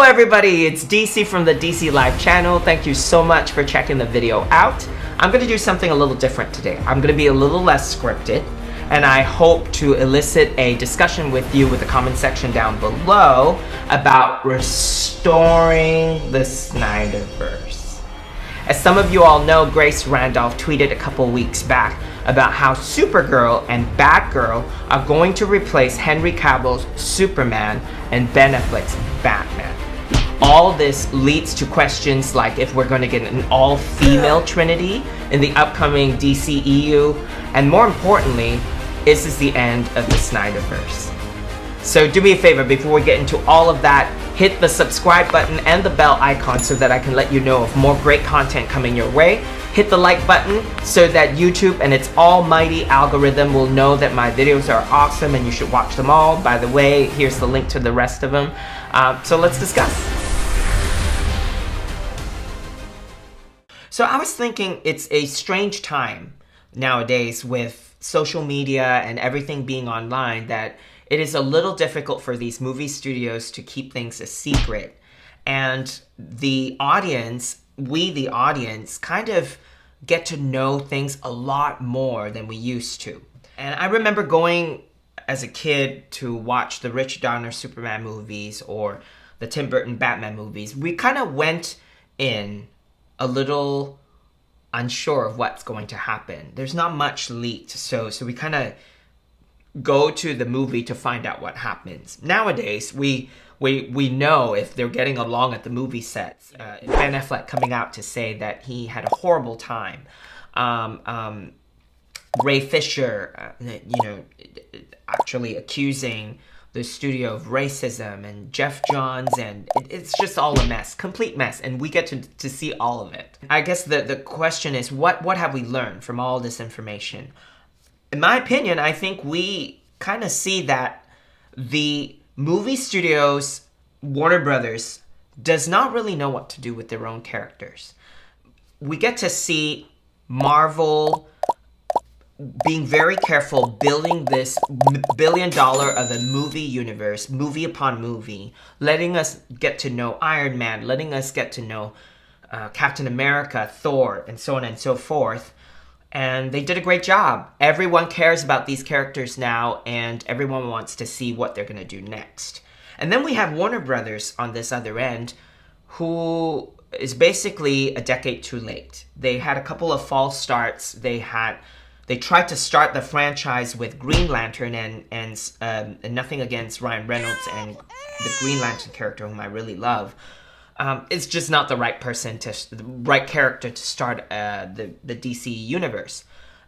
everybody, it's DC from the DC Live channel. Thank you so much for checking the video out. I'm going to do something a little different today. I'm going to be a little less scripted, and I hope to elicit a discussion with you with the comment section down below about restoring the Snyderverse. As some of you all know, Grace Randolph tweeted a couple weeks back about how Supergirl and Batgirl are going to replace Henry Cavill's Superman and Ben Affleck's Batman. All this leads to questions like if we're going to get an all-female Trinity in the upcoming DCEU, and more importantly, is this the end of the Snyderverse? So do me a favor, before we get into all of that, hit the subscribe button and the bell icon so that I can let you know of more great content coming your way. Hit the like button so that YouTube and its almighty algorithm will know that my videos are awesome and you should watch them all. By the way, here's the link to the rest of them. So let's discuss. So I was thinking it's a strange time nowadays with social media and everything being online that it is a little difficult for these movie studios to keep things a secret. And the audience, we the audience, kind of get to know things a lot more than we used to. And I remember going as a kid to watch the Richard Donner Superman movies or the Tim Burton Batman movies. We kind of went in a little unsure of what's going to happen. There's not much leaked, so we kind of go to the movie to find out what happens. Nowadays, we know if they're getting along at the movie sets. Ben Affleck coming out to say that he had a horrible time. Ray Fisher, actually accusing the studio of racism, and Jeff Johns, and it's just all a mess, complete mess, and we get to see all of it. I guess the question is, what have we learned from all this information? In my opinion, I think we kind of see that the movie studios, Warner Brothers, does not really know what to do with their own characters. We get to see Marvel being very careful building this $1 billion of a movie universe, movie upon movie, letting us get to know Iron Man, letting us get to know Captain America, Thor, and so on and so forth. And they did a great job. Everyone cares about these characters now, and everyone wants to see what they're going to do next. And then we have Warner Brothers on this other end, who is basically a decade too late. They had a couple of false starts. They tried to start the franchise with Green Lantern, and nothing against Ryan Reynolds and the Green Lantern character, whom I really love. It's just not the right character to start the DC universe.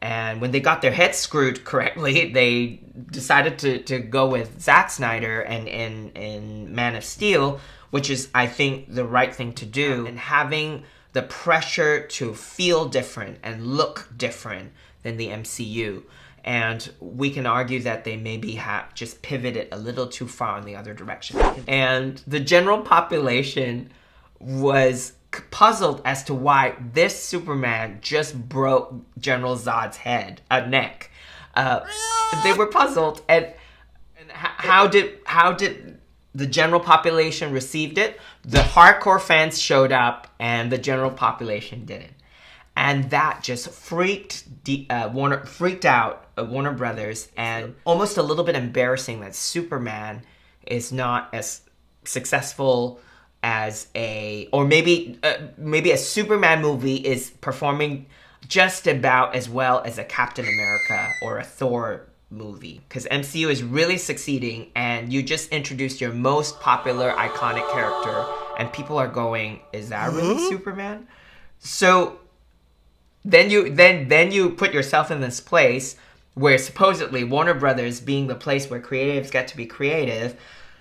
And when they got their heads screwed correctly, they decided to go with Zack Snyder and in Man of Steel, which is, I think, the right thing to do. And having the pressure to feel different and look different than the MCU. And we can argue that they maybe have just pivoted a little too far in the other direction. And the general population was puzzled as to why this Superman just broke General Zod's neck. They were puzzled, and how did the general population received it? The hardcore fans showed up, and the general population didn't. And that just freaked out Warner Brothers, and almost a little bit embarrassing that Superman is not as successful as maybe a Superman movie is performing just about as well as a Captain America or a Thor movie. Because MCU is really succeeding, and you just introduced your most popular iconic character, and people are going, "Is that really Superman?" So Then you put yourself in this place where supposedly Warner Brothers being the place where creatives get to be creative,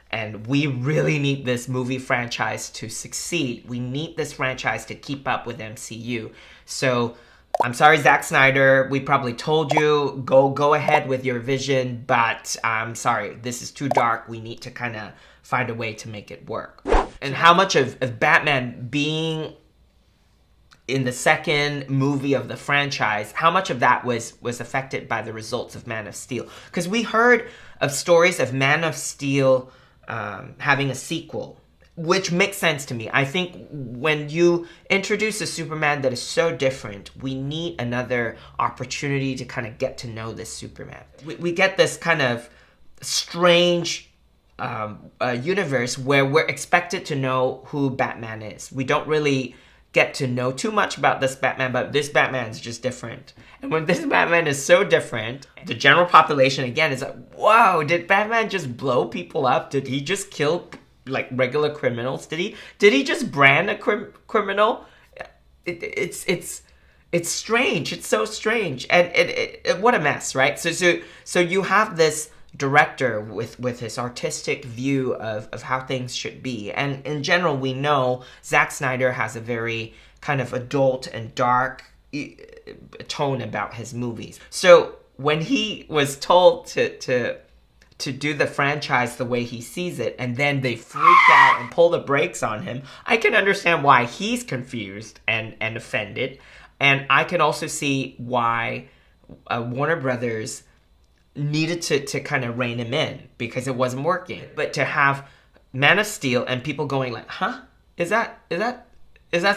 and we really need this movie franchise to succeed. We need this franchise to keep up with MCU. So I'm sorry, Zack Snyder, we probably told you, go ahead with your vision, but I'm sorry, this is too dark. We need to kind of find a way to make it work. And how much of Batman being in the second movie of the franchise, how much of that was affected by the results of Man of Steel? Because we heard of stories of Man of Steel having a sequel, which makes sense to me. I think when you introduce a Superman that is so different, we need another opportunity to kind of get to know this Superman. We get this kind of strange universe where we're expected to know who Batman is. We don't really get to know too much about this Batman, but this Batman is just different. And when this Batman is so different, the general population again is like, whoa, did Batman just blow people up? Did he just kill like regular criminals? Did he just brand a criminal? It's strange. It's so strange, and what a mess, right? So you have this director with his artistic view of how things should be, and in general, we know Zack Snyder has a very kind of adult and dark tone about his movies. So when he was told to do the franchise the way he sees it, and then they freak out and pull the brakes on him, I can understand why he's confused and offended. And I can also see why Warner Brothers needed to kind of rein him in, because it wasn't working. But to have Man of Steel and people going like, huh? Is that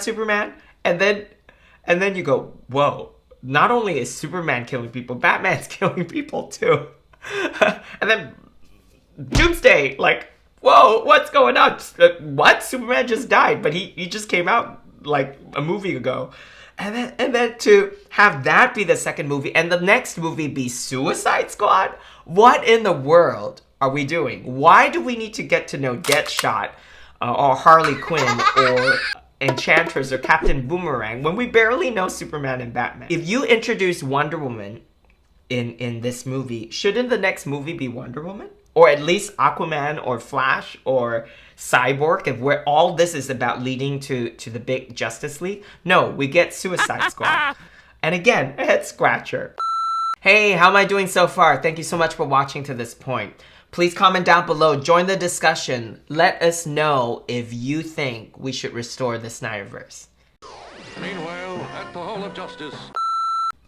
Superman? And then you go, whoa, not only is Superman killing people, Batman's killing people too. And then Doomsday, like, whoa, what's going on? What? Superman just died, but he just came out like a movie ago. And then to have that be the second movie and the next movie be Suicide Squad? What in the world are we doing? Why do we need to get to know Deadshot or Harley Quinn or Enchantress or Captain Boomerang when we barely know Superman and Batman? If you introduce Wonder Woman in this movie, shouldn't the next movie be Wonder Woman? Or at least Aquaman or Flash or Cyborg, if where all this is about leading to the big Justice League? No, we get Suicide Squad. And again, a head scratcher. Hey, how am I doing so far? Thank you so much for watching to this point. Please comment down below, join the discussion. Let us know if you think we should restore the Snyderverse. Meanwhile, at the Hall of Justice.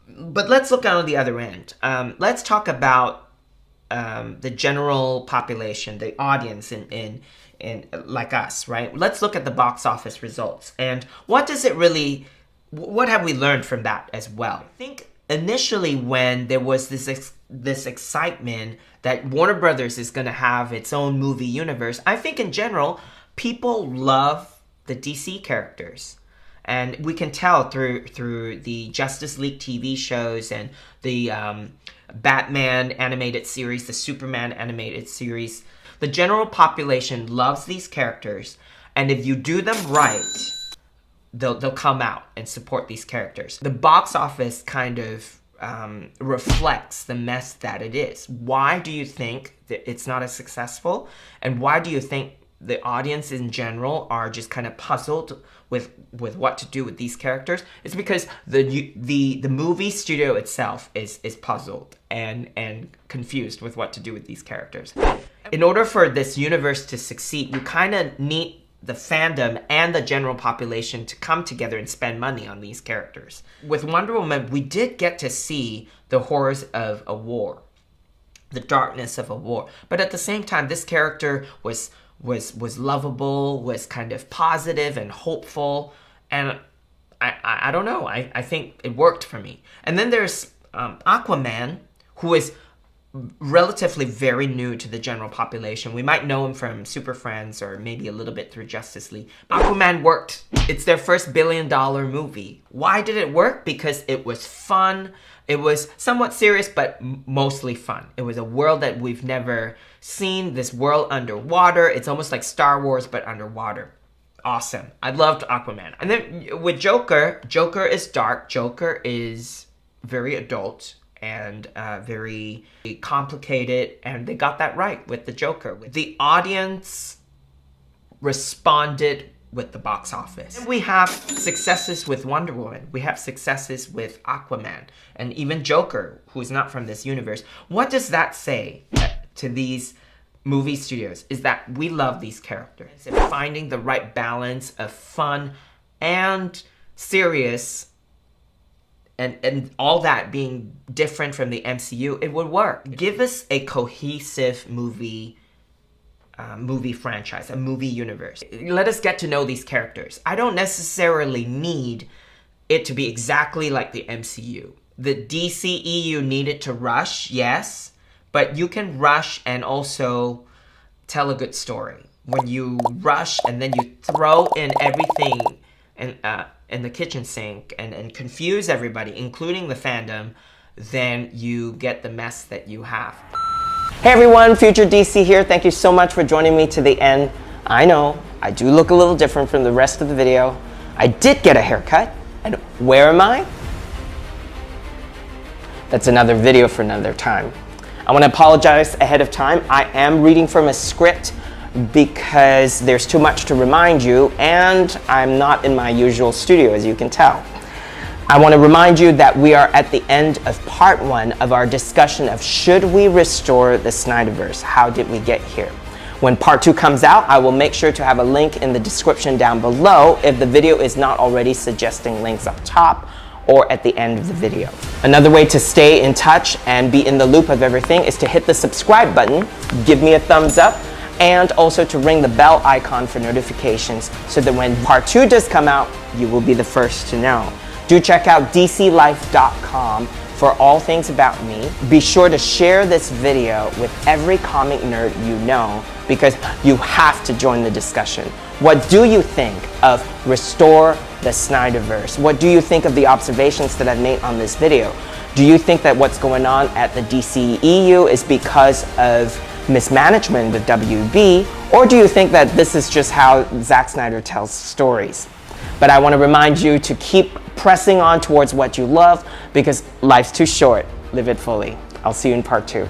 But let's look on the other end. Let's talk about the general population, the audience in like us, right? Let's look at the box office results. And what have we learned from that as well? I think initially when there was this excitement that Warner Brothers is going to have its own movie universe, I think in general, people love the DC characters. And we can tell through the Justice League TV shows and the Batman animated series, the Superman animated series. The general population loves these characters, and if you do them right, they'll come out and support these characters. The box office kind of reflects the mess that it is. Why do you think that it's not as successful? And why do you think the audience in general are just kind of puzzled with what to do with these characters? It's because the movie studio itself is puzzled and confused with what to do with these characters. In order for this universe to succeed, you kind of need the fandom and the general population to come together and spend money on these characters. With Wonder Woman, we did get to see the horrors of a war, the darkness of a war. But at the same time, this character was lovable, was kind of positive and hopeful, and I don't know, I think it worked for me. And then there's Aquaman, who is relatively very new to the general population. We might know him from Super Friends or maybe a little bit through Justice League. Aquaman worked. It's their first billion-dollar movie. Why did it work? Because it was fun. It was somewhat serious, but mostly fun. It was a world that we've never seen, this world underwater. It's almost like Star Wars, but underwater. Awesome. I loved Aquaman. And then with Joker, Joker is dark. Joker is very adult and very complicated, and they got that right with the Joker. The audience responded with the box office. And we have successes with Wonder Woman. We have successes with Aquaman, and even Joker, who's not from this universe. What does that say to these movie studios? Is that we love these characters. And finding the right balance of fun and serious, and all that being different from the MCU, it would work. Give us a cohesive movie movie franchise, a movie universe. Let us get to know these characters. I don't necessarily need it to be exactly like the MCU. The DCEU needed to rush, yes, but you can rush and also tell a good story. When you rush and then you throw in everything in the kitchen sink and confuse everybody, including the fandom, then you get the mess that you have. Hey everyone, Future DC here. Thank you so much for joining me to the end. I know, I do look a little different from the rest of the video. I did get a haircut, and where am I? That's another video for another time. I want to apologize ahead of time. I am reading from a script because there's too much to remind you, and I'm not in my usual studio, as you can tell. I want to remind you that we are at the end of part 1 of our discussion of should we restore the Snyderverse? How did we get here? When part 2 comes out, I will make sure to have a link in the description down below if the video is not already suggesting links up top or at the end of the video. Another way to stay in touch and be in the loop of everything is to hit the subscribe button, give me a thumbs up, and also to ring the bell icon for notifications so that when part 2 does come out, you will be the first to know. Do check out dclife.com for all things about me. Be sure to share this video with every comic nerd you know because you have to join the discussion. What do you think of Restore the Snyderverse? What do you think of the observations that I've made on this video? Do you think that what's going on at the DCEU is because of mismanagement with WB, or do you think that this is just how Zack Snyder tells stories? But I want to remind you to keep pressing on towards what you love because life's too short. Live it fully. I'll see you in part 2.